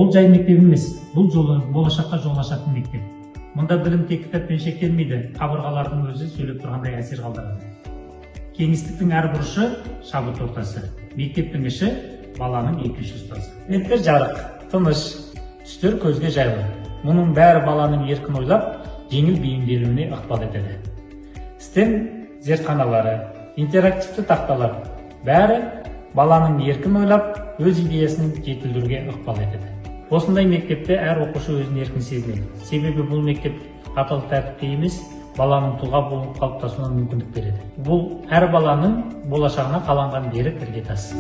Бұл жай мектеп емес, бұл болашаққа жол ашатын мектеп. Мұнда білім тек кітаппен шектелмейді, қабырғалардың өзі сөйлеп тұрғандай әсер қалдырады. Кеңістіктің әр бұрышы шабыт ортасы, мектептің іші баланың екінші ұстазы. Кабинеттер жарық, тыныш, түстер көзге жайлы. Мұның бәрі баланың еркін ойлап, жеңіл бейімделуіне ықпал етеді. STEM зертханалары, интерактивті тақталар, бәрі баланың еркін ойлап, өз идеясын жетілдіруге ықпал етеді. Осындай мектепте әр оқушы өзін еркін сезінеді. Себебі бұл мектеп қатал тәртіпте емес, баланың тұлға болып қалыптасуына мүмкіндік береді. Бұл әр баланың болашағына қаланған берік іргетас.